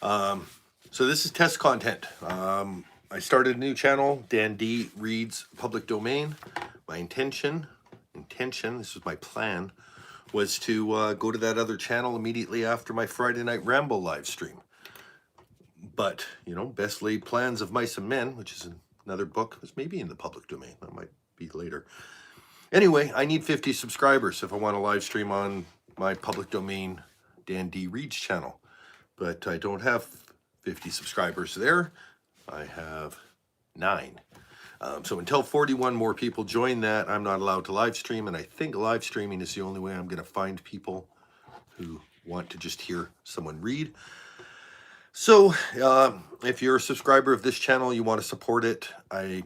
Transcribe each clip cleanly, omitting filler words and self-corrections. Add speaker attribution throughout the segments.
Speaker 1: So this is test content. I started a new channel, Dan D Reads Public Domain. My intention, this was my plan, was to go to that other channel immediately after my Friday Night Ramble live stream. But, you know, best laid plans of mice and men, which is another book, was maybe in the public domain. That might be later. Anyway, I need 50 subscribers if I want to live stream on my public domain Dan D Reads channel. But I don't have 50 subscribers there. I have 9. So until 41 more people join that, I'm not allowed to live stream. And I think live streaming is the only way I'm going to find people who want to just hear someone read. So if you're a subscriber of this channel, you want to support it, I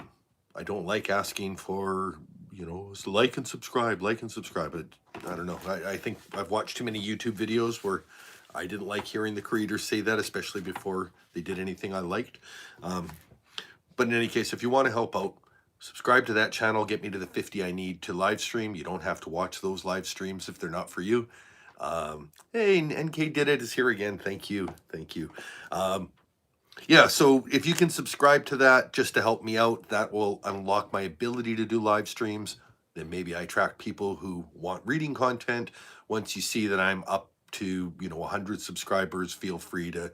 Speaker 1: don't like asking for, you know, like and subscribe. But I don't know. I think I've watched too many YouTube videos where I didn't like hearing the creators say that, especially before they did anything I liked. But in any case, if you want to help out, subscribe to that channel, get me to the 50 I need to live stream. You don't have to watch those live streams if they're not for you. Hey, NK Did It is here again. Thank you. Yeah, so if you can subscribe to that just to help me out, that will unlock my ability to do live streams. Then maybe I attract people who want reading content. Once you see that I'm up to, you know, 100 subscribers, feel free to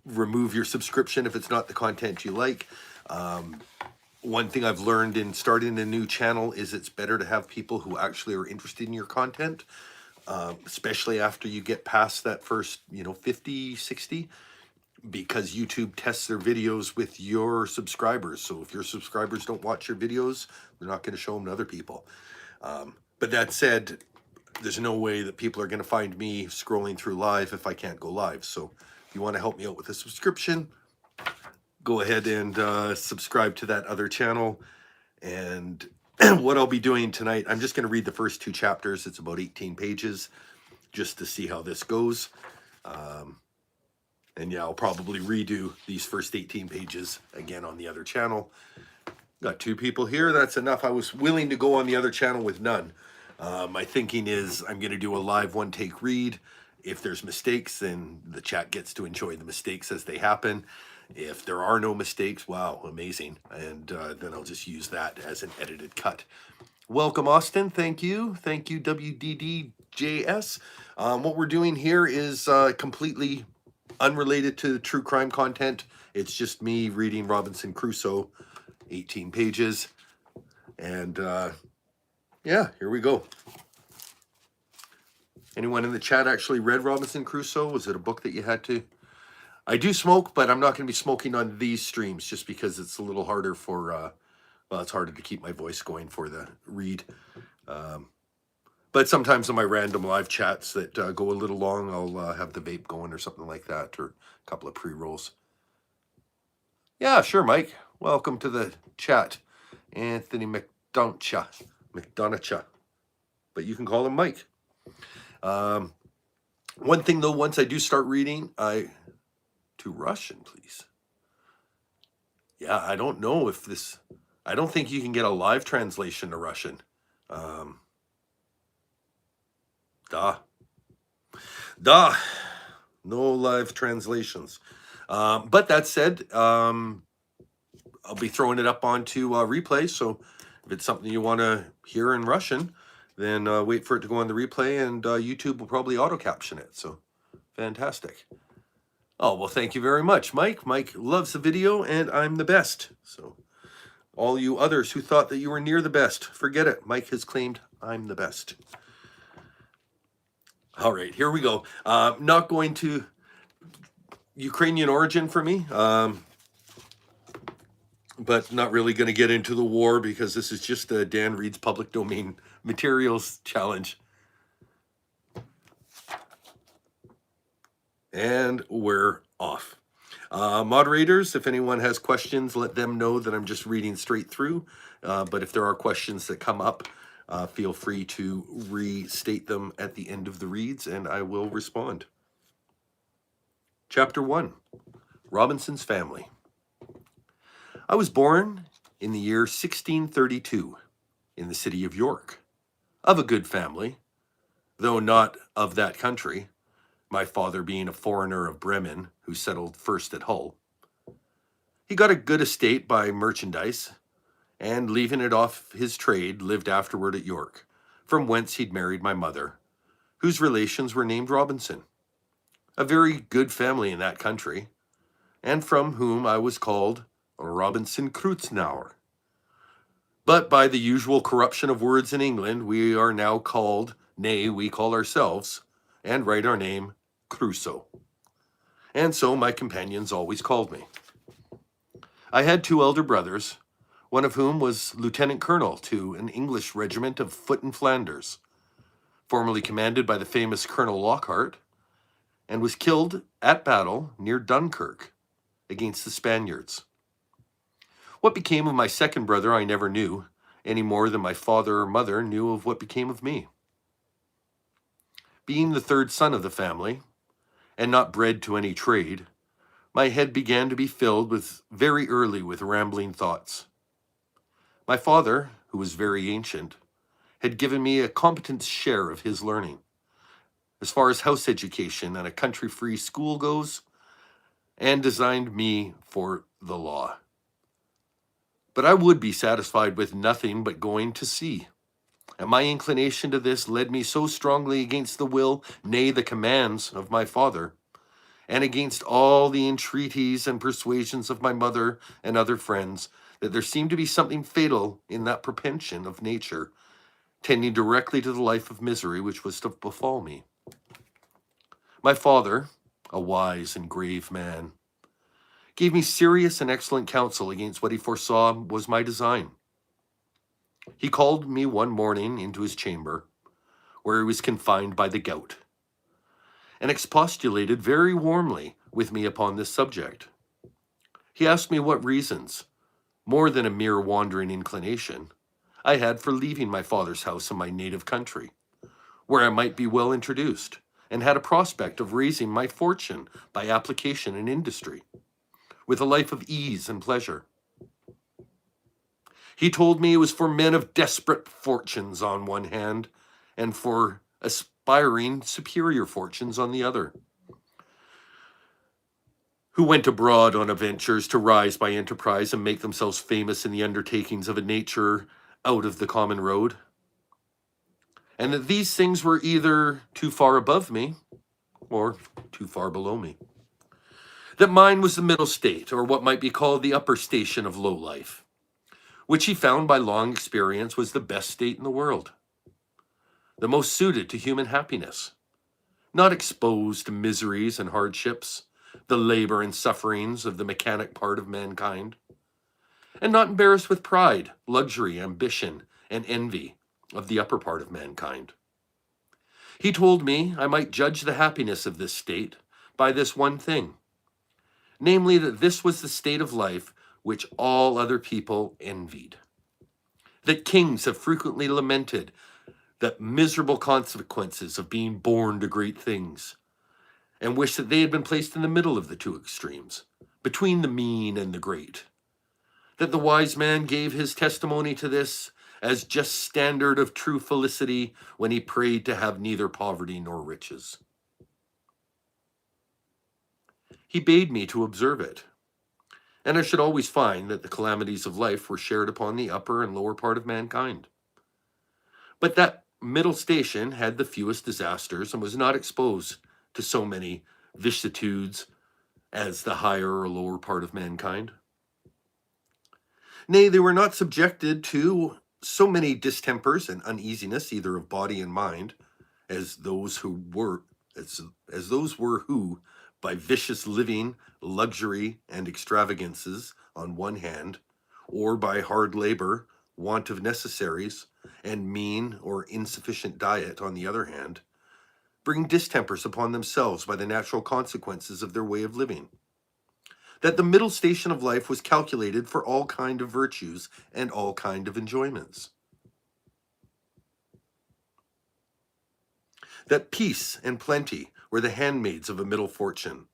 Speaker 1: remove your subscription if it's not the content you like. One thing I've learned in starting a new channel is it's better to have people who actually are interested in your content, especially after you get past that first, you know, 50, 60, because YouTube tests their videos with your subscribers. So if your subscribers don't watch your videos, they're not going to show them to other people. But that said, there's no way that people are going to find me scrolling through live if I can't go live. So if you want to help me out with a subscription, go ahead and subscribe to that other channel. And what I'll be doing tonight, I'm just going to read the first 2 chapters. It's about 18 pages just to see how this goes. And yeah, I'll probably redo these first 18 pages again on the other channel. Got 2 people here. That's enough. I was willing to go on the other channel with none. My thinking is I'm going to do a live one-take read. If there's mistakes, then the chat gets to enjoy the mistakes as they happen. If there are no mistakes, wow, amazing. And then I'll just use that as an edited cut. Welcome, Austin. Thank you. Thank you, WDDJS. What we're doing here is completely unrelated to true crime content. It's just me reading Robinson Crusoe, 18 pages. And yeah, here we go. Anyone in the chat actually read Robinson Crusoe? Was it a book that you had to? I do smoke, but I'm not going to be smoking on these streams just because it's a little harder for, well, it's harder to keep my voice going for the read. But sometimes on my random live chats that go a little long, I'll have the vape going or something like that, or a couple of pre-rolls. Yeah, sure, Mike. Welcome to the chat. Anthony McDonough. But you can call him Mike. One thing, though, once I do start reading, to Russian, please. Yeah, I don't know if this... I don't think you can get a live translation to Russian. No live translations. But that said, I'll be throwing it up onto replay. So if it's something you want to hear in Russian, then wait for it to go on the replay, and YouTube will probably auto caption it. So fantastic. Oh, well, thank you very much, Mike. Mike loves the video, and I'm the best. So all you others who thought that you were near the best, forget it. Mike has claimed I'm the best. All right, here we go. Not going to Ukrainian origin for me, but not really going to get into the war because this is just a Dan Reads Public Domain Materials Challenge. And we're off. Moderators, if anyone has questions, let them know that I'm just reading straight through. But if there are questions that come up, feel free to restate them at the end of the reads, and I will respond. Chapter 1, Robinson's Family. I was born in the year 1632 in the city of York, of a good family, though not of that country. my father being a foreigner of Bremen who settled first at Hull. He got a good estate by merchandise, and leaving it off his trade, lived afterward at York, from whence he'd married my mother, whose relations were named Robinson, a very good family in that country, and from whom I was called Robinson Crusoe. But by the usual corruption of words in England, we are now called, nay, we call ourselves, and write our name, Crusoe. And so my companions always called me. I had 2 elder brothers, one of whom was lieutenant colonel to an English regiment of foot in Flanders, formerly commanded by the famous Colonel Lockhart, and was killed at battle near Dunkirk against the Spaniards. What became of my second brother I never knew, any more than my father or mother knew of what became of me. Being the 3rd son of the family, and not bred to any trade, my head began to be filled very early with rambling thoughts. My father, who was very ancient, had given me a competent share of his learning, as far as house education and a country-free school goes, and designed me for the law. But I would be satisfied with nothing but going to sea, and my inclination to this led me so strongly against the will, nay, the commands of my father, and against all the entreaties and persuasions of my mother and other friends, that there seemed to be something fatal in that propension of nature, tending directly to the life of misery which was to befall me. My father, a wise and grave man, gave me serious and excellent counsel against what he foresaw was my design. He called me one morning into his chamber, where he was confined by the gout, and expostulated very warmly with me upon this subject. He asked me what reasons, more than a mere wandering inclination, I had for leaving my father's house in my native country, where I might be well introduced, and had a prospect of raising my fortune by application and industry, with a life of ease and pleasure. He told me it was for men of desperate fortunes on one hand, and for aspiring superior fortunes on the other, who went abroad on adventures to rise by enterprise and make themselves famous in the undertakings of a nature out of the common road, and that these things were either too far above me or too far below me. That mine was the middle state, or what might be called the upper station of low life, which he found by long experience was the best state in the world, the most suited to human happiness, not exposed to miseries and hardships, the labor and sufferings of the mechanic part of mankind, and not embarrassed with pride, luxury, ambition, and envy of the upper part of mankind. He told me I might judge the happiness of this state by this one thing, namely that this was the state of life which all other people envied. That kings have frequently lamented the miserable consequences of being born to great things, and wish that they had been placed in the middle of the 2 extremes, between the mean and the great. That the wise man gave his testimony to this as just standard of true felicity when he prayed to have neither poverty nor riches. He bade me to observe it, and I should always find that the calamities of life were shared upon the upper and lower part of mankind. But that middle station had the fewest disasters and was not exposed to so many vicissitudes as the higher or lower part of mankind. Nay, they were not subjected to so many distempers and uneasiness, either of body and mind, as those were who, by vicious living, luxury, and extravagances on one hand, or by hard labor, want of necessaries, and mean or insufficient diet on the other hand, bring distempers upon themselves by the natural consequences of their way of living. That the middle station of life was calculated for all kind of virtues and all kind of enjoyments. That peace and plenty were the handmaids of a middle fortune.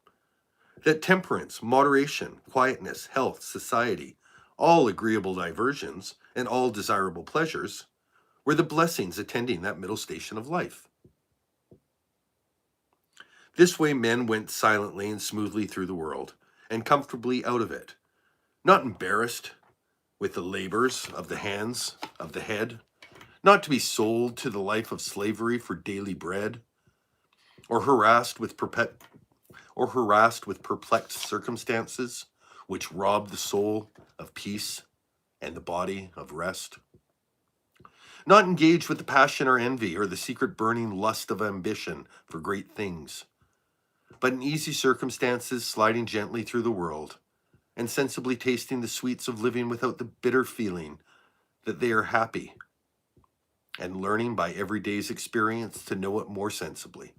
Speaker 1: That temperance, moderation, quietness, health, society, all agreeable diversions, and all desirable pleasures, were the blessings attending that middle station of life. This way men went silently and smoothly through the world, and comfortably out of it, not embarrassed with the labors of the hands of the head, not to be sold to the life of slavery for daily bread, or harassed with perplexed circumstances which rob the soul of peace and the body of rest. Not engaged with the passion or envy or the secret burning lust of ambition for great things, but in easy circumstances sliding gently through the world and sensibly tasting the sweets of living without the bitter feeling that they are happy, and learning by every day's experience to know it more sensibly.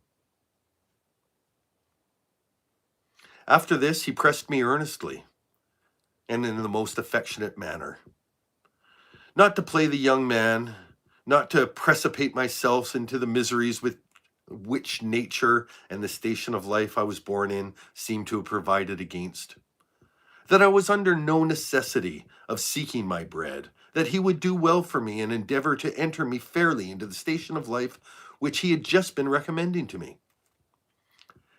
Speaker 1: After this, he pressed me earnestly and in the most affectionate manner, not to play the young man, not to precipitate myself into the miseries with which nature and the station of life I was born in seemed to have provided against, that I was under no necessity of seeking my bread, that he would do well for me and endeavor to enter me fairly into the station of life which he had just been recommending to me,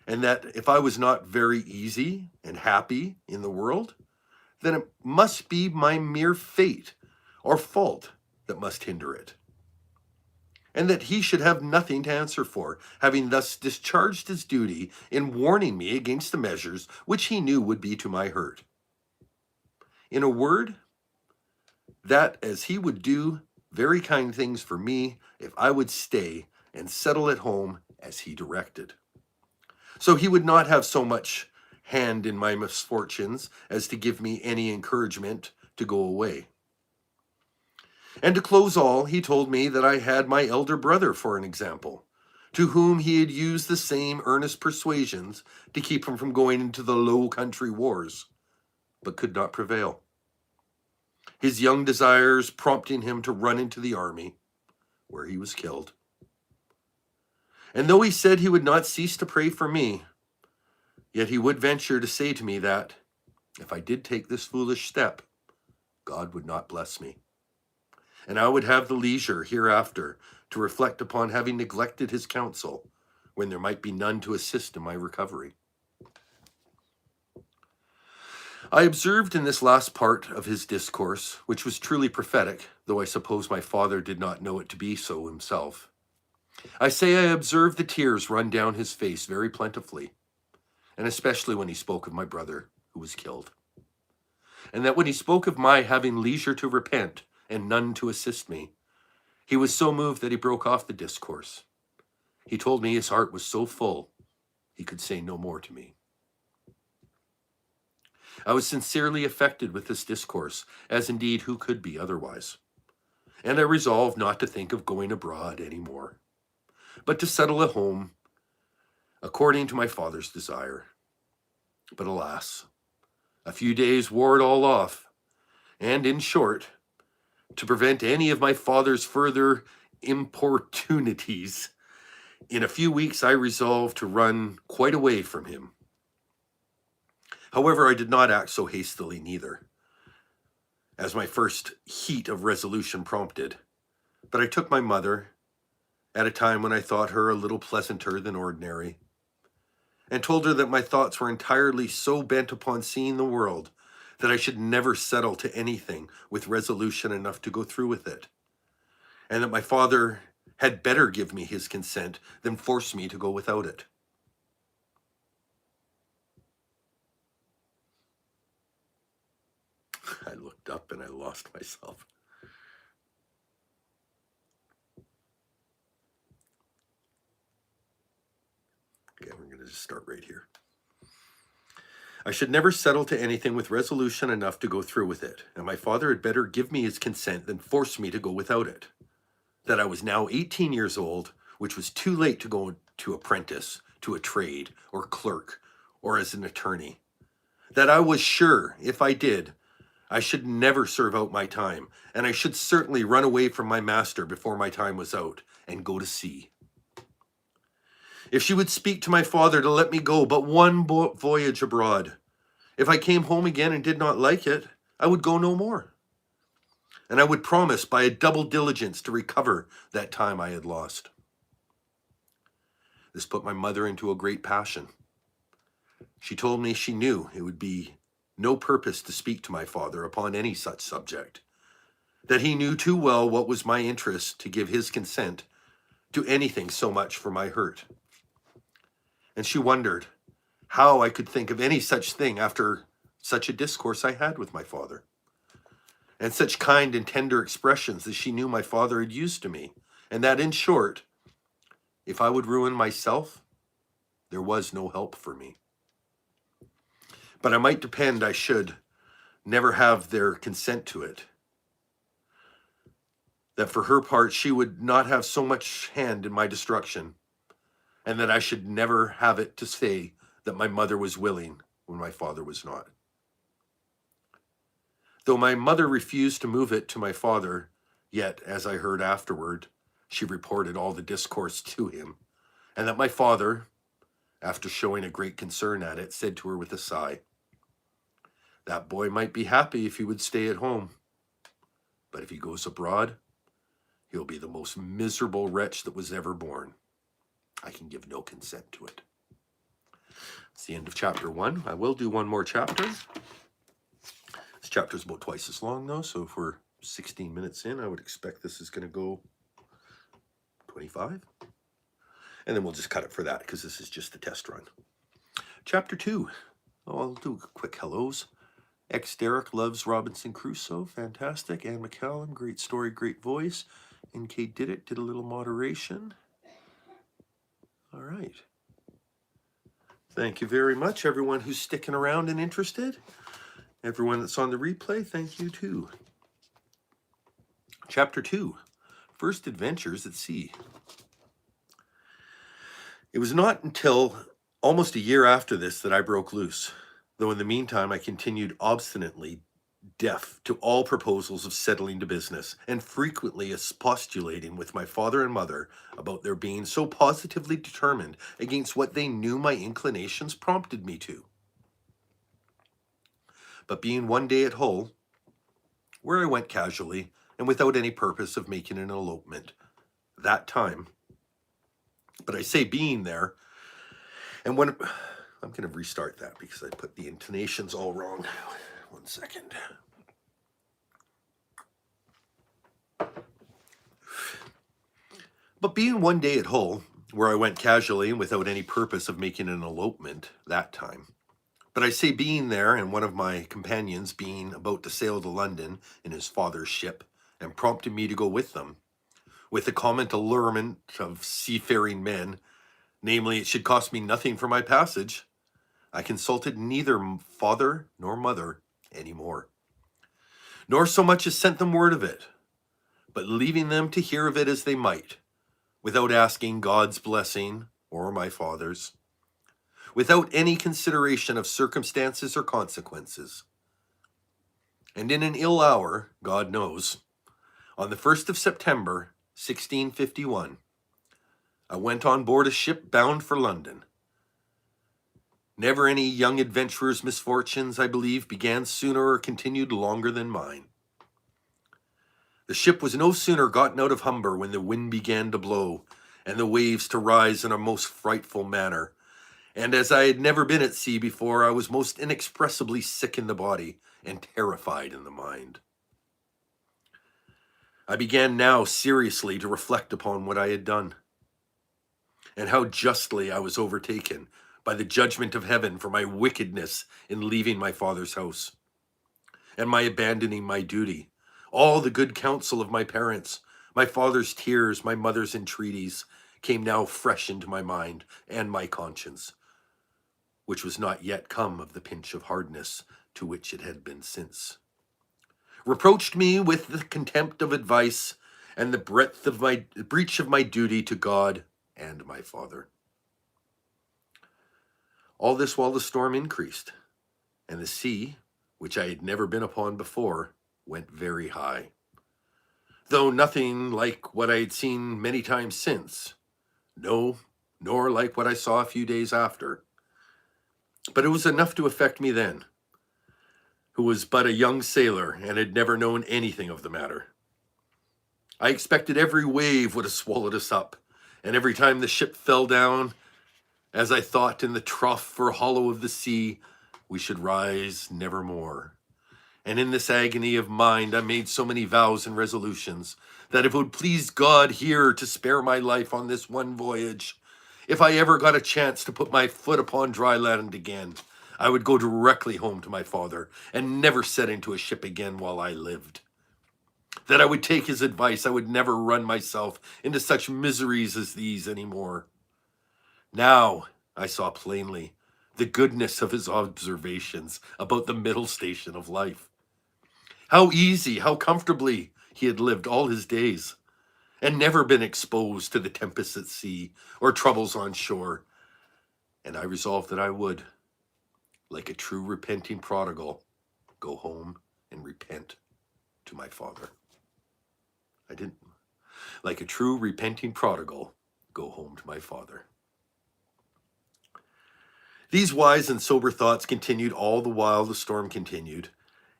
Speaker 1: and that if I was not very easy and happy in the world, then it must be my mere fate or fault that must hinder it, and that he should have nothing to answer for, having thus discharged his duty in warning me against the measures which he knew would be to my hurt. In a word, that as he would do very kind things for me if I would stay and settle at home as he directed. So he would not have so much hand in my misfortunes as to give me any encouragement to go away. And to close all, he told me that I had my elder brother for an example, to whom he had used the same earnest persuasions to keep him from going into the Low Country wars, but could not prevail, his young desires prompting him to run into the army, where he was killed. And though he said he would not cease to pray for me, yet he would venture to say to me that, if I did take this foolish step, God would not bless me, and I would have the leisure hereafter to reflect upon having neglected his counsel when there might be none to assist in my recovery. I observed in this last part of his discourse, which was truly prophetic, though I suppose my father did not know it to be so himself. I say I observed the tears run down his face very plentifully, and especially when he spoke of my brother who was killed, and that when he spoke of my having leisure to repent and none to assist me, he was so moved that he broke off the discourse. He told me his heart was so full he could say no more to me. I was sincerely affected with this discourse, as indeed who could be otherwise, and I resolved not to think of going abroad any more, but to settle at home according to my father's desire. But alas, a few days wore it all off, and in short, to prevent any of my father's further importunities, in a few weeks I resolved to run quite away from him. However, I did not act so hastily neither, as my first heat of resolution prompted, but I took my mother, at a time when I thought her a little pleasanter than ordinary, and told her that my thoughts were entirely so bent upon seeing the world that I should never settle to anything with resolution enough to go through with it, and that my father had better give me his consent than force me to go without it. I looked up and I lost myself. Okay, we're going to just start right here. I should never settle to anything with resolution enough to go through with it, and my father had better give me his consent than force me to go without it. That I was now 18 years old, which was too late to go to apprentice, to a trade, or clerk, or as an attorney. That I was sure, if I did, I should never serve out my time, and I should certainly run away from my master before my time was out, and go to sea. If she would speak to my father to let me go but one voyage abroad, if I came home again and did not like it, I would go no more. And I would promise by a double diligence to recover that time I had lost. This put my mother into a great passion. She told me she knew it would be no purpose to speak to my father upon any such subject, that he knew too well what was my interest to give his consent to anything so much for my hurt. And she wondered how I could think of any such thing after such a discourse I had with my father, and such kind and tender expressions as she knew my father had used to me, and that, in short, if I would ruin myself, there was no help for me. But I might depend I should never have their consent to it, that for her part she would not have so much hand in my destruction, and that I should never have it to say that my mother was willing when my father was not. Though my mother refused to move it to my father, yet, as I heard afterward, she reported all the discourse to him, and that my father, after showing a great concern at it, said to her with a sigh, "That boy might be happy if he would stay at home, but if he goes abroad, he'll be the most miserable wretch that was ever born. I can give no consent to it." It's the end of chapter 1. I will do one more chapter. This chapter is about twice as long, though, so if we're 16 minutes in, I would expect this is going to go 25. And then we'll just cut it for that, because this is just the test run. Chapter 2. Oh, I'll do quick hellos. Derek loves Robinson Crusoe. Fantastic. Anne McCallum, great story, great voice. NK did a little moderation. All right. Thank you very much, everyone who's sticking around and interested. Everyone that's on the replay, thank you too. Chapter 2, First Adventures at Sea. It was not until almost a year after this that I broke loose, though in the meantime I continued obstinately deaf to all proposals of settling to business, and frequently expostulating with my father and mother about their being so positively determined against what they knew my inclinations prompted me to. But being one day at Hull, where I went casually and without any purpose of making an elopement, that time, but I say being there, and when, I'm going to restart that because I put the intonations all wrong. 1 second. But being one day at Hull, where I went casually and without any purpose of making an elopement that time, but I say being there, and one of my companions being about to sail to London in his father's ship, and prompting me to go with them, with the common allurement of seafaring men, namely, it should cost me nothing for my passage, I consulted neither father nor mother any more, nor so much as sent them word of it, but leaving them to hear of it as they might, without asking God's blessing or my father's, without any consideration of circumstances or consequences. And in an ill hour, God knows, on the 1st of September, 1651, I went on board a ship bound for London. Never any young adventurer's misfortunes, I believe, began sooner or continued longer than mine. The ship was no sooner gotten out of Humber when the wind began to blow, and the waves to rise in a most frightful manner. And as I had never been at sea before, I was most inexpressibly sick in the body and terrified in the mind. I began now seriously to reflect upon what I had done, and how justly I was overtaken by the judgment of heaven for my wickedness in leaving my father's house, and my abandoning my duty, all the good counsel of my parents, my father's tears, my mother's entreaties, came now fresh into my mind and my conscience, which was not yet come of the pinch of hardness to which it had been since, reproached me with the contempt of advice and the breach of my duty to God and my father. All this while the storm increased, and the sea, which I had never been upon before, went very high, though nothing like what I had seen many times since, no, nor like what I saw a few days after. But it was enough to affect me then, who was but a young sailor and had never known anything of the matter. I expected every wave would have swallowed us up, and every time the ship fell down, as I thought in the trough or hollow of the sea, we should rise nevermore. And in this agony of mind, I made so many vows and resolutions that if it would please God here to spare my life on this one voyage, if I ever got a chance to put my foot upon dry land again, I would go directly home to my father and never set into a ship again while I lived. That I would take his advice, I would never run myself into such miseries as these anymore. Now I saw plainly the goodness of his observations about the middle station of life. How easy, how comfortably he had lived all his days, and never been exposed to the tempests at sea or troubles on shore. And I resolved that I would, like a true repenting prodigal, go home and repent to my father. I didn't. Like a true repenting prodigal, go home to my father. These wise and sober thoughts continued all the while the storm continued,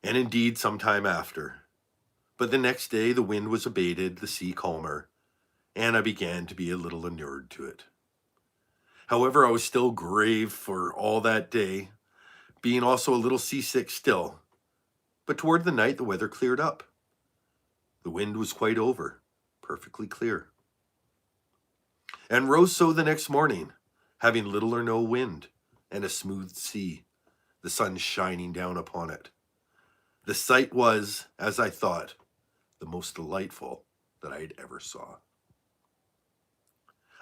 Speaker 1: and indeed some time after. But the next day the wind was abated, the sea calmer, and I began to be a little inured to it. However, I was still grave for all that day, being also a little seasick still. But toward the night the weather cleared up. The wind was quite over, perfectly clear. And rose so the next morning, having little or no wind, and a smooth sea, the sun shining down upon it. The sight was, as I thought, the most delightful that I had ever saw.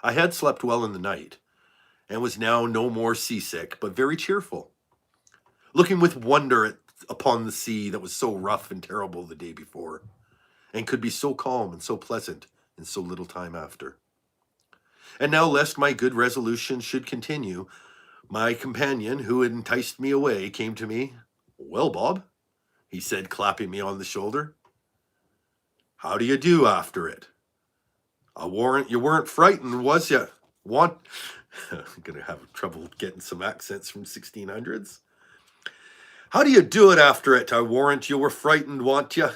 Speaker 1: I had slept well in the night, and was now no more seasick, but very cheerful, looking with wonder upon the sea that was so rough and terrible the day before, and could be so calm and so pleasant in so little time after. And now, lest my good resolution should continue, my companion, who had enticed me away, came to me. "Well, Bob," he said, clapping me on the shoulder, "how do you do after it? I warrant you weren't frightened, was you? I'm going to have trouble getting some accents from 1600s. How do you do it after it? I warrant you were frightened, want you?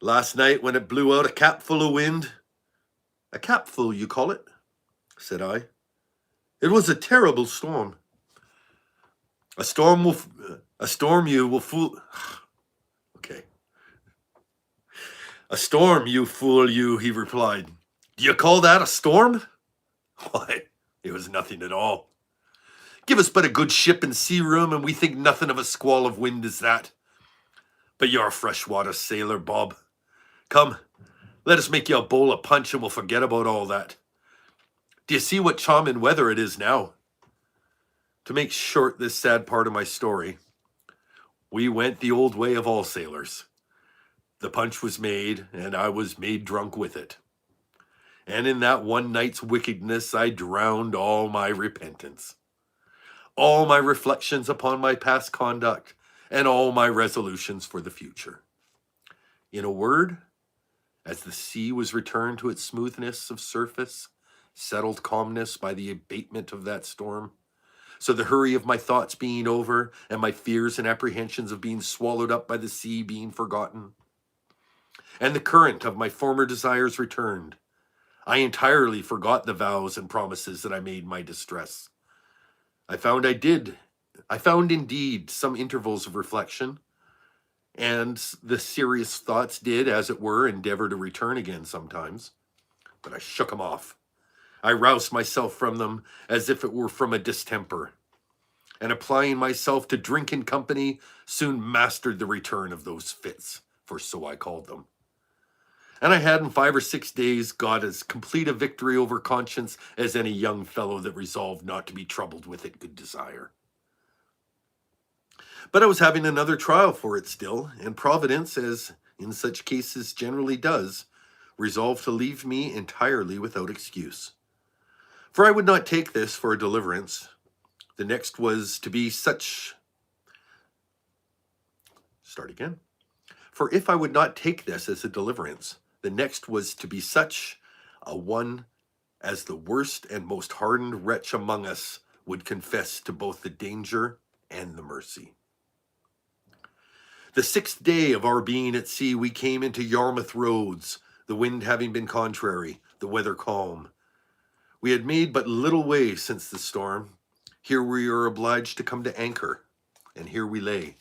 Speaker 1: Last night when it blew out a capful of wind." "A capful, you call it?" said I. "It was a terrible storm." A storm you will fool. Okay. "A storm, you fool, you," he replied. "Do you call that a storm? Why, it was nothing at all. Give us but a good ship and sea room, and we think nothing of a squall of wind as that. But you're a freshwater sailor, Bob. Come, let us make you a bowl of punch, and we'll forget about all that. Do you see what charming weather it is now?" To make short this sad part of my story, we went the old way of all sailors. The punch was made, and I was made drunk with it. And in that one night's wickedness, I drowned all my repentance, all my reflections upon my past conduct, and all my resolutions for the future. In a word, as the sea was returned to its smoothness of surface, settled calmness by the abatement of that storm, so the hurry of my thoughts being over, and my fears and apprehensions of being swallowed up by the sea being forgotten, and the current of my former desires returned, I entirely forgot the vows and promises that I made in my distress. I found indeed some intervals of reflection, and the serious thoughts did, as it were, endeavor to return again sometimes, but I shook them off. I roused myself from them as if it were from a distemper, and applying myself to drink and company, soon mastered the return of those fits, for so I called them. And I had in 5 or 6 days got as complete a victory over conscience as any young fellow that resolved not to be troubled with it could desire. But I was having another trial for it still, and Providence, as in such cases generally does, resolved to leave me entirely without excuse. For I would not take this for a deliverance. The next was to be such... Start again. For if I would not take this as a deliverance, the next was to be such a one as the worst and most hardened wretch among us would confess to both the danger and the mercy. The 6th day of our being at sea, we came into Yarmouth roads, the wind having been contrary, the weather calm. We had made but little way since the storm. Here we were obliged to come to anchor, and here we lay,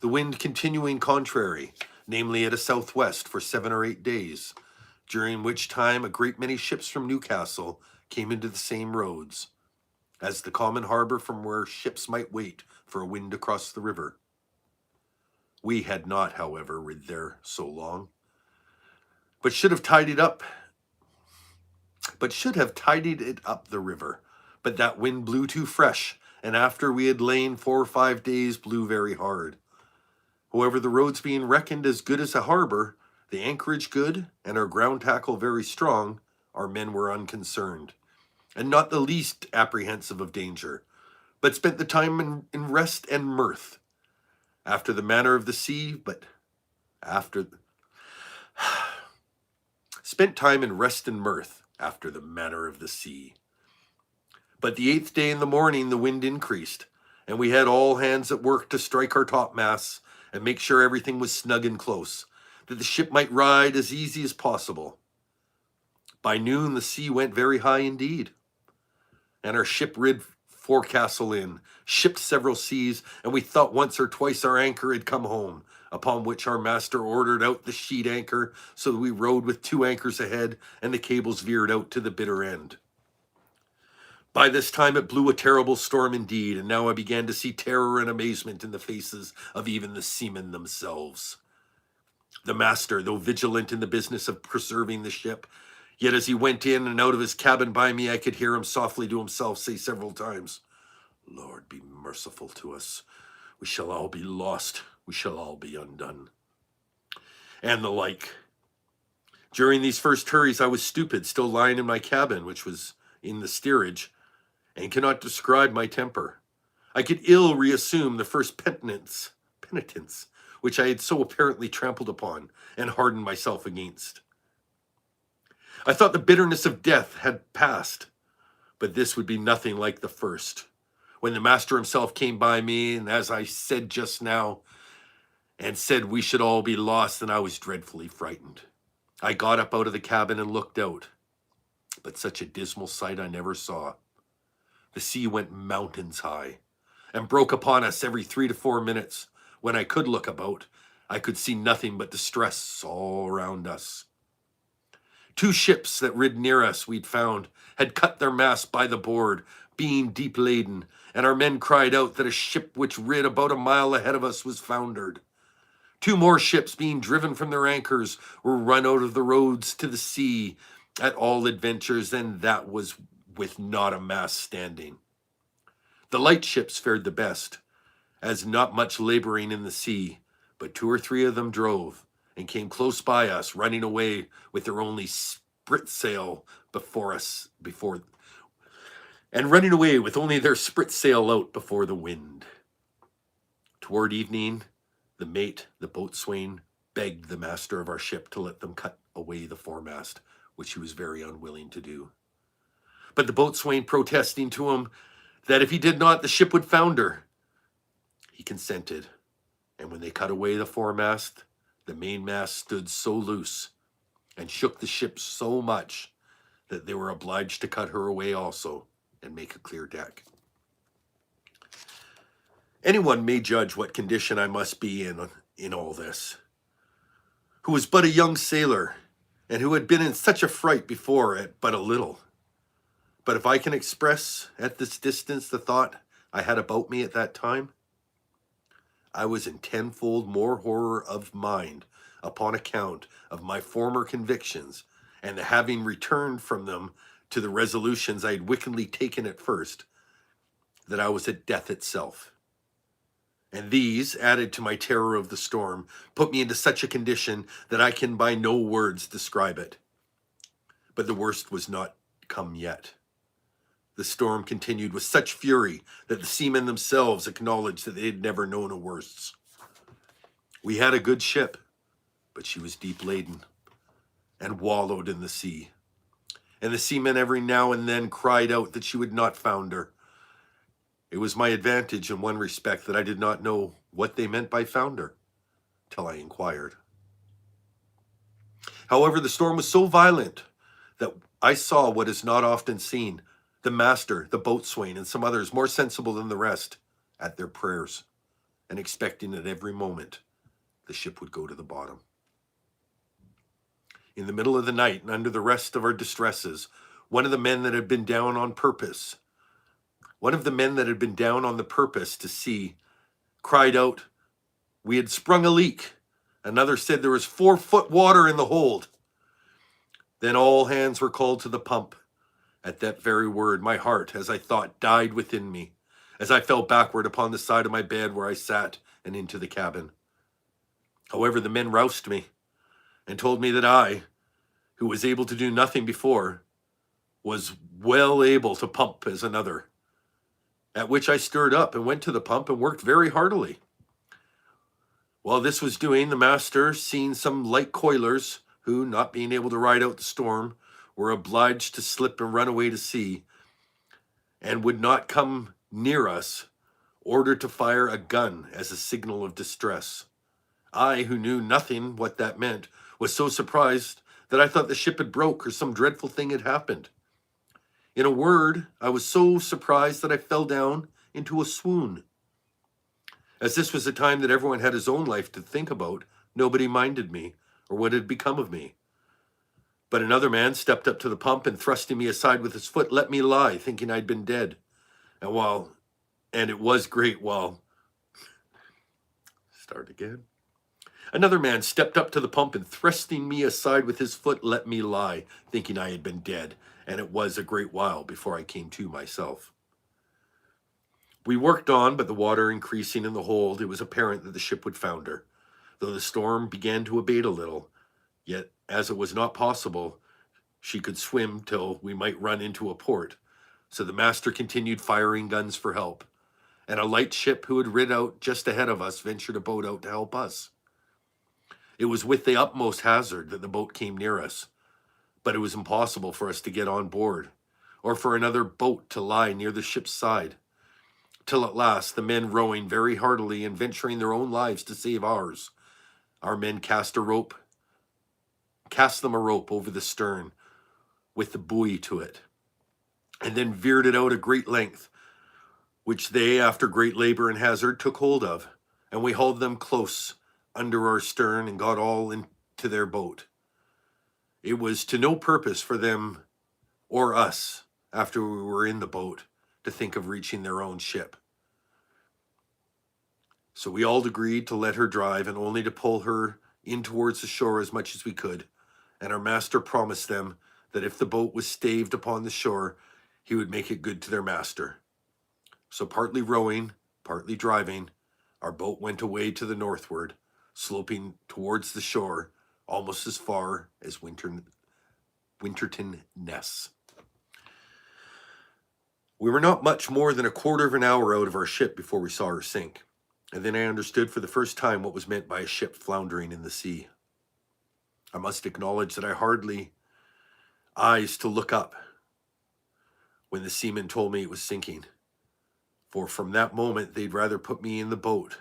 Speaker 1: the wind continuing contrary, namely at a southwest, for 7 or 8 days, during which time a great many ships from Newcastle came into the same roads, as the common harbour from where ships might wait for a wind across the river. We had not, however, rid there so long, but should have tidied it up the river. But that wind blew too fresh, and after we had lain 4 or 5 days, blew very hard. However, the roads being reckoned as good as a harbour, the anchorage good, and our ground tackle very strong, our men were unconcerned, and not the least apprehensive of danger, but spent the time in rest and mirth, after the manner of the sea, spent time in rest and mirth, after the manner of the sea. But the 8th day in the morning the wind increased, and we had all hands at work to strike our topmasts and make sure everything was snug and close, that the ship might ride as easy as possible. By noon the sea went very high indeed, and our ship rid forecastle in, shipped several seas, and we thought once or twice our anchor had come home, upon which our master ordered out the sheet anchor, so that we rode with 2 anchors ahead, and the cables veered out to the bitter end. By this time it blew a terrible storm indeed, and now I began to see terror and amazement in the faces of even the seamen themselves. The master, though vigilant in the business of preserving the ship, yet as he went in and out of his cabin by me, I could hear him softly to himself say several times, "Lord, be merciful to us. We shall all be lost. We shall all be undone." And the like. During these first hurries I was stupid, still lying in my cabin, which was in the steerage, and cannot describe my temper. I could ill reassume the first penitence, which I had so apparently trampled upon and hardened myself against. I thought the bitterness of death had passed, but this would be nothing like the first, when the master himself came by me, and as I said just now, and said we should all be lost, and I was dreadfully frightened. I got up out of the cabin and looked out, but such a dismal sight I never saw. The sea went mountains high, and broke upon us every 3 to 4 minutes. When I could look about, I could see nothing but distress all around us. 2 ships that rid near us, we'd found, had cut their masts by the board, being deep laden, and our men cried out that a ship which rid about a mile ahead of us was foundered. 2 more ships, being driven from their anchors, were run out of the roads to the sea at all adventures, and that was with not a mast standing. The light ships fared the best, as not much laboring in the sea, but 2 or 3 of them drove, and came close by us, running away with their only spritsail out before the wind. Toward evening, the mate, the boatswain, begged the master of our ship to let them cut away the foremast, which he was very unwilling to do. But the boatswain protesting to him that if he did not, the ship would founder, he consented, and when they cut away the foremast, the mainmast stood so loose and shook the ship so much that they were obliged to cut her away also and make a clear deck. Anyone may judge what condition I must be in all this, who was but a young sailor, and who had been in such a fright before at but a little. But if I can express at this distance the thought I had about me at that time, I was in tenfold more horror of mind upon account of my former convictions, and the having returned from them to the resolutions I had wickedly taken at first, that I was at death itself. And these, added to my terror of the storm, put me into such a condition that I can by no words describe it. But the worst was not come yet. The storm continued with such fury that the seamen themselves acknowledged that they had never known a worse. We had a good ship, but she was deep laden and wallowed in the sea. And the seamen every now and then cried out that she would not founder. It was my advantage in one respect that I did not know what they meant by founder till I inquired. However, the storm was so violent that I saw what is not often seen, the master, the boatswain, and some others more sensible than the rest, at their prayers, and expecting at every moment the ship would go to the bottom. In the middle of the night, and under the rest of our distresses, one of the men that had been down on purpose, to see, cried out, we had sprung a leak. Another said there was 4-foot water in the hold. Then all hands were called to the pump. At that very word, my heart, as I thought, died within me, as I fell backward upon the side of my bed where I sat and into the cabin. However, the men roused me and told me that I, who was able to do nothing before, was well able to pump as another. At which I stirred up and went to the pump and worked very heartily. While this was doing, the master, seeing some light coilers, who, not being able to ride out the storm, were obliged to slip and run away to sea, and would not come near us, ordered to fire a gun as a signal of distress. I, who knew nothing what that meant, was so surprised that I thought the ship had broke or some dreadful thing had happened. In a word, I was so surprised that I fell down into a swoon. As this was a time that everyone had his own life to think about, nobody minded me or what had become of me. But another man stepped up to the pump and, thrusting me aside with his foot, let me lie, thinking I'd been dead. And it was great while... Start again. Another man stepped up to the pump and, thrusting me aside with his foot, let me lie, thinking I had been dead. And it was a great while before I came to myself. We worked on, but the water increasing in the hold, it was apparent that the ship would founder. Though the storm began to abate a little, yet as it was not possible she could swim till we might run into a port, so the master continued firing guns for help, and a light ship who had rid out just ahead of us ventured a boat out to help us. It was with the utmost hazard that the boat came near us, but it was impossible for us to get on board, or for another boat to lie near the ship's side, till at last the men, rowing very heartily and venturing their own lives to save ours, our men cast them a rope over the stern with the buoy to it, and then veered it out a great length, which they, after great labor and hazard, took hold of, and we hauled them close under our stern and got all into their boat. It was to no purpose for them or us, after we were in the boat, to think of reaching their own ship. So we all agreed to let her drive and only to pull her in towards the shore as much as we could, and our master promised them that if the boat was staved upon the shore, he would make it good to their master. So partly rowing, partly driving, our boat went away to the northward, sloping towards the shore almost as far as Winterton Ness. We were not much more than a quarter of an hour out of our ship before we saw her sink, and then I understood for the first time what was meant by a ship floundering in the sea. I must acknowledge that I hardly eyes to look up when the seamen told me it was sinking, for from that moment they'd rather put me in the boat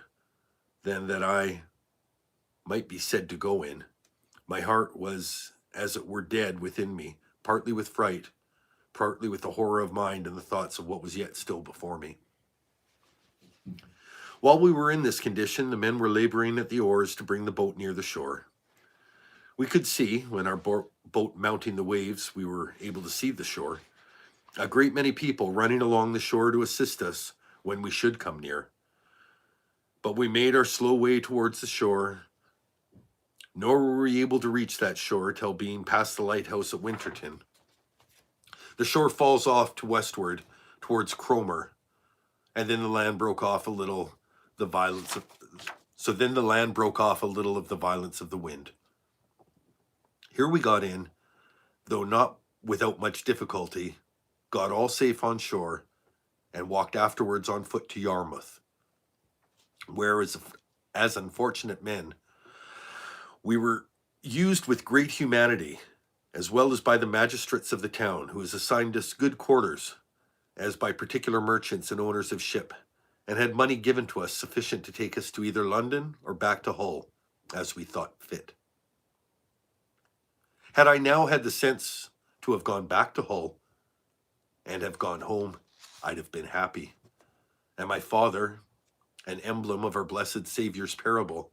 Speaker 1: than that I might be said to go in. My heart was as it were dead within me, partly with fright, partly with the horror of mind and the thoughts of what was yet still before me. While we were in this condition, the men were laboring at the oars to bring the boat near the shore. We could see, when our boat mounting the waves, we were able to see the shore, a great many people running along the shore to assist us when we should come near. But we made our slow way towards the shore, nor were we able to reach that shore till being past the lighthouse at Winterton. The shore falls off to westward towards Cromer, and then the land broke off a little of the violence of the wind. Here we got in, though not without much difficulty, got all safe on shore, and walked afterwards on foot to Yarmouth, where, as unfortunate men, we were used with great humanity, as well as by the magistrates of the town, who has assigned us good quarters, as by particular merchants and owners of ship, and had money given to us sufficient to take us to either London or back to Hull, as we thought fit. Had I now had the sense to have gone back to Hull and have gone home, I'd have been happy. And my father, an emblem of our blessed Saviour's parable,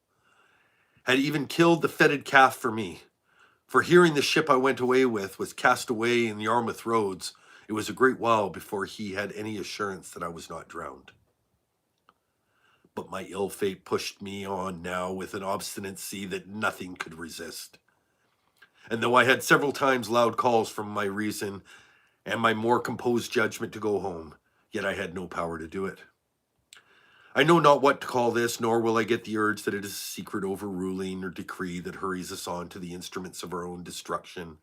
Speaker 1: had even killed the fetid calf for me. For hearing the ship I went away with was cast away in Yarmouth roads, it was a great while before he had any assurance that I was not drowned. But my ill fate pushed me on now with an obstinacy that nothing could resist. And though I had several times loud calls from my reason and my more composed judgment to go home, yet I had no power to do it. I know not what to call this, nor will I get the urge that it is a secret overruling or decree that hurries us on to the instruments of our own destruction,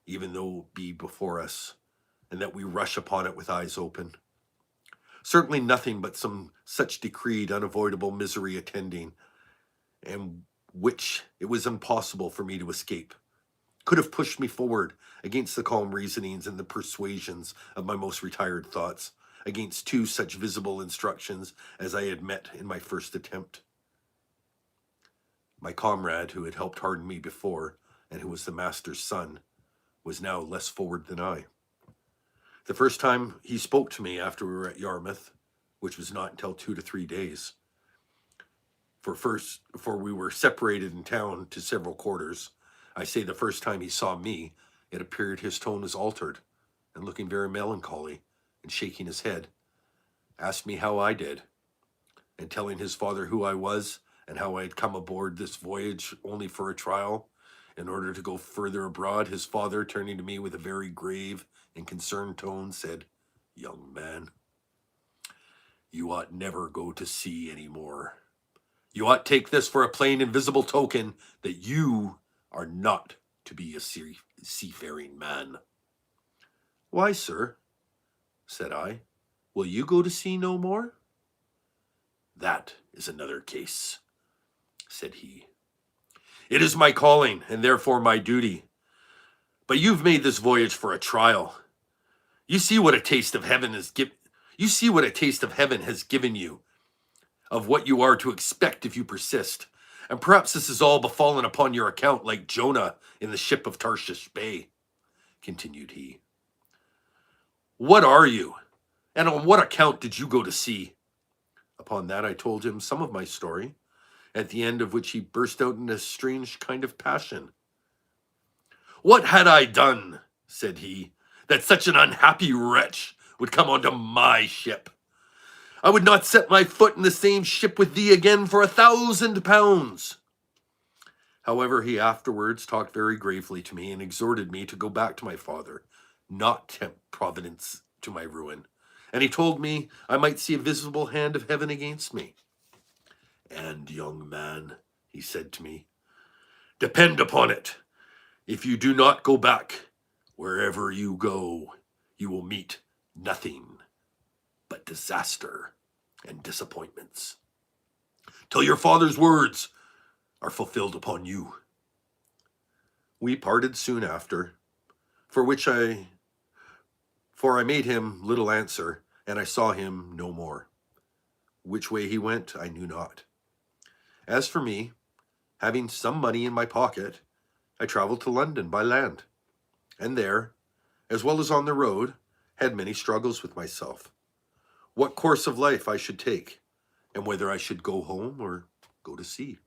Speaker 1: even though it be before us, and that we rush upon it with eyes open. Certainly nothing but some such decreed unavoidable misery attending, and which it was impossible for me to escape, could have pushed me forward against the calm reasonings and the persuasions of my most retired thoughts, against two such visible instructions as I had met in my first attempt. My comrade, who had helped harden me before, and who was the master's son, was now less forward than I. The first time he spoke to me after we were at Yarmouth, which was not until 2 to 3 days, for we were separated in town to several quarters. I say the first time he saw me, it appeared his tone was altered, and looking very melancholy, and shaking his head, asked me how I did, and telling his father who I was, and how I had come aboard this voyage only for a trial, in order to go further abroad, his father, turning to me with a very grave and concerned tone, said, "Young man, you ought never go to sea any more. You ought take this for a plain and visible token that you are not to be a seafaring man." "Why, sir," said I, "will you go to sea no more?" "That is another case," said he. "It is my calling, and therefore my duty. But you've made this voyage for a trial. You see what a taste of heaven has given you, of what you are to expect if you persist. And perhaps this has all befallen upon your account, like Jonah in the ship of Tarshish Bay," continued he. "What are you? And on what account did you go to sea?" Upon that I told him some of my story, at the end of which he burst out in a strange kind of passion. "What had I done," said he, "that such an unhappy wretch would come onto my ship? I would not set my foot in the same ship with thee again for 1,000 pounds. However, he afterwards talked very gravely to me and exhorted me to go back to my father, not tempt Providence to my ruin. And he told me I might see a visible hand of heaven against me. "And, young man," he said to me, "depend upon it, if you do not go back, wherever you go, you will meet nothing but disaster and disappointments, till your father's words are fulfilled upon you." We parted soon after, for I made him little answer, and I saw him no more. Which way he went, I knew not. As for me, having some money in my pocket, I traveled to London by land, and there, as well as on the road, had many struggles with myself. What course of life I should take, and whether I should go home or go to sea.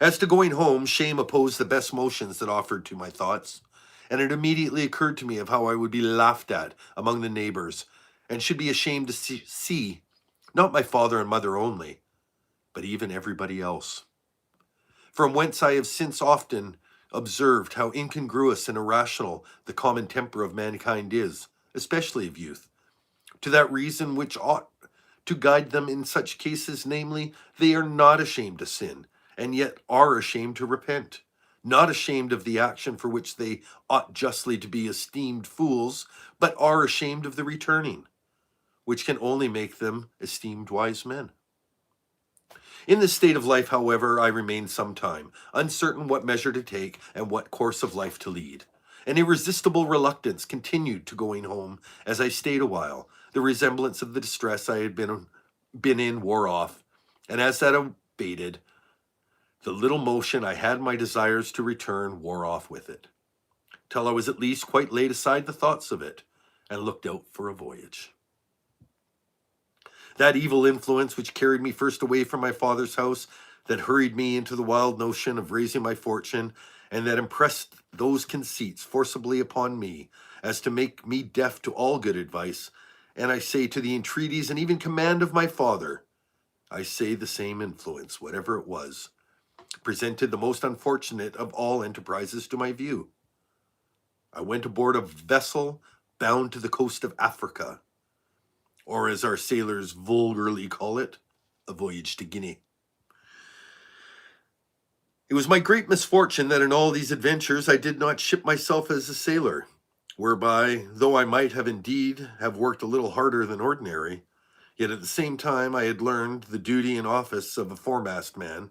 Speaker 1: As to going home, shame opposed the best motions that offered to my thoughts, and it immediately occurred to me of how I would be laughed at among the neighbors, and should be ashamed to see not my father and mother only, but even everybody else. From whence I have since often observed how incongruous and irrational the common temper of mankind is, especially of youth, to that reason which ought to guide them in such cases, namely, they are not ashamed to sin, and yet are ashamed to repent, not ashamed of the action for which they ought justly to be esteemed fools, but are ashamed of the returning, which can only make them esteemed wise men. In this state of life, however, I remained some time, uncertain what measure to take and what course of life to lead. An irresistible reluctance continued to going home as I stayed a while. The resemblance of the distress I had been in wore off, and as that abated, the little motion I had my desires to return wore off with it. till I was at least quite laid aside the thoughts of it, and looked out for a voyage. That evil influence which carried me first away from my father's house, that hurried me into the wild notion of raising my fortune, and that impressed those conceits forcibly upon me, as to make me deaf to all good advice, and I say to the entreaties and even command of my father, I say the same influence, whatever it was, presented the most unfortunate of all enterprises to my view. I went aboard a vessel bound to the coast of Africa, or as our sailors vulgarly call it, a voyage to Guinea. It was my great misfortune that in all these adventures I did not ship myself as a sailor, whereby, though I might have indeed have worked a little harder than ordinary, yet at the same time I had learned the duty and office of a foremast man,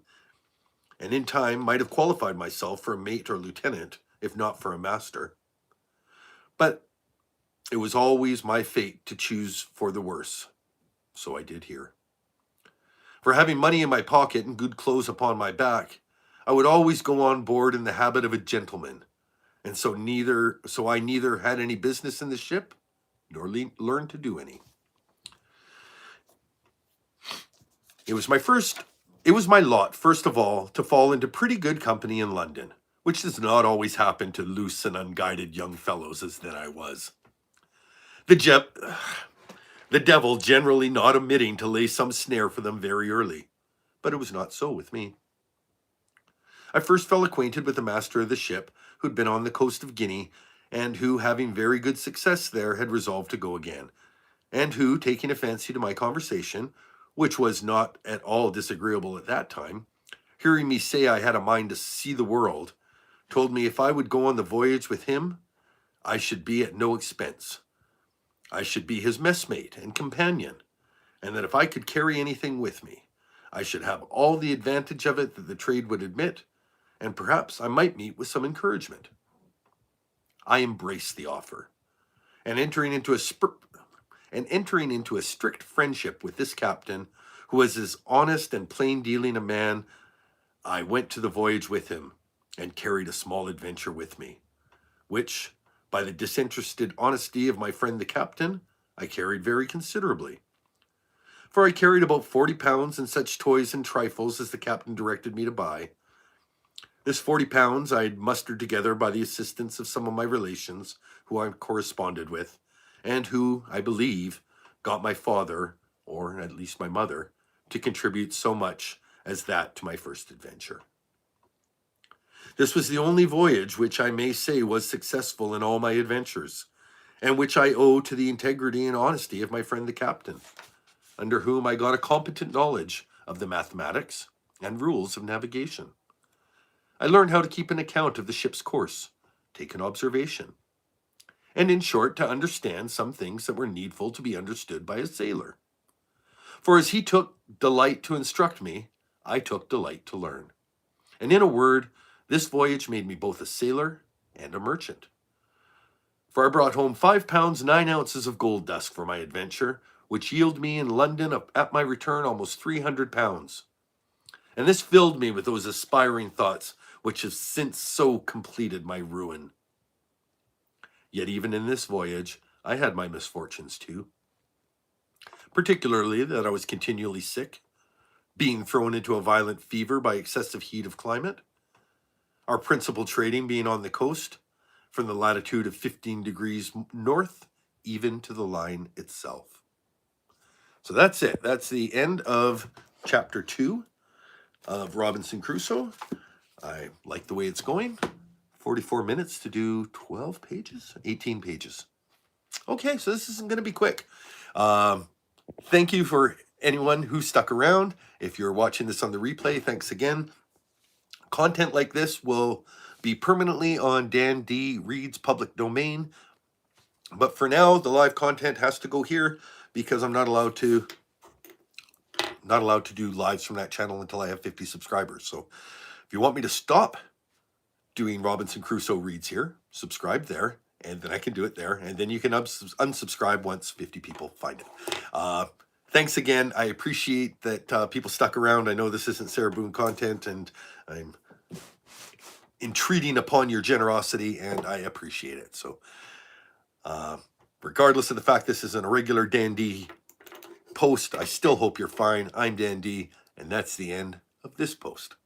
Speaker 1: and in time might have qualified myself for a mate or lieutenant, if not for a master. But it was always my fate to choose for the worse, so I did here. For having money in my pocket and good clothes upon my back, I would always go on board in the habit of a gentleman, and so I neither had any business in the ship, nor learned to do any. It was my lot, first of all, to fall into pretty good company in London, which does not always happen to loose and unguided young fellows as then I was. The devil generally not omitting to lay some snare for them very early, but it was not so with me. I first fell acquainted with the master of the ship, who had been on the coast of Guinea, and who, having very good success there, had resolved to go again, and who, taking a fancy to my conversation, which was not at all disagreeable at that time, hearing me say I had a mind to see the world, told me if I would go on the voyage with him, I should be at no expense. I should be his messmate and companion, and that if I could carry anything with me, I should have all the advantage of it that the trade would admit, and perhaps I might meet with some encouragement. I embraced the offer, and entering into a strict friendship with this captain, who was as honest and plain-dealing a man, I went to the voyage with him, and carried a small adventure with me, which, by the disinterested honesty of my friend the captain, I carried very considerably. For I carried about 40 pounds in such toys and trifles as the captain directed me to buy. This 40 pounds I had mustered together by the assistance of some of my relations who I corresponded with, and who, I believe, got my father, or at least my mother, to contribute so much as that to my first adventure. This was the only voyage which I may say was successful in all my adventures, and which I owe to the integrity and honesty of my friend the captain, under whom I got a competent knowledge of the mathematics and rules of navigation. I learned how to keep an account of the ship's course, take an observation, and in short, to understand some things that were needful to be understood by a sailor. For as he took delight to instruct me, I took delight to learn. And in a word, this voyage made me both a sailor and a merchant. For I brought home 5 pounds 9 ounces of gold dust for my adventure, which yielded me in London at my return almost 300 pounds. And this filled me with those aspiring thoughts which have since so completed my ruin. Yet even in this voyage, I had my misfortunes too. Particularly that I was continually sick, being thrown into a violent fever by excessive heat of climate, our principal trading being on the coast, from the latitude of 15 degrees north, even to the line itself. So that's it. That's the end of chapter 2 of Robinson Crusoe. I like the way it's going. 44 minutes to do 12 pages, 18 pages. Okay, so this isn't going to be quick. Thank you for anyone who stuck around. If you're watching this on the replay, thanks again. Content like this will be permanently on Dan D. Reed's public domain. But for now, the live content has to go here because I'm not allowed to do lives from that channel until I have 50 subscribers. So if you want me to stop doing Robinson Crusoe reads here, subscribe there, and then I can do it there, and then you can unsubscribe once 50 people find it. Thanks again. I appreciate that people stuck around. I know this isn't Sarah Boone content, and I'm entreating upon your generosity, and I appreciate it. So regardless of the fact this isn't a regular Dan D post, I still hope you're fine. I'm Dan D, and that's the end of this post.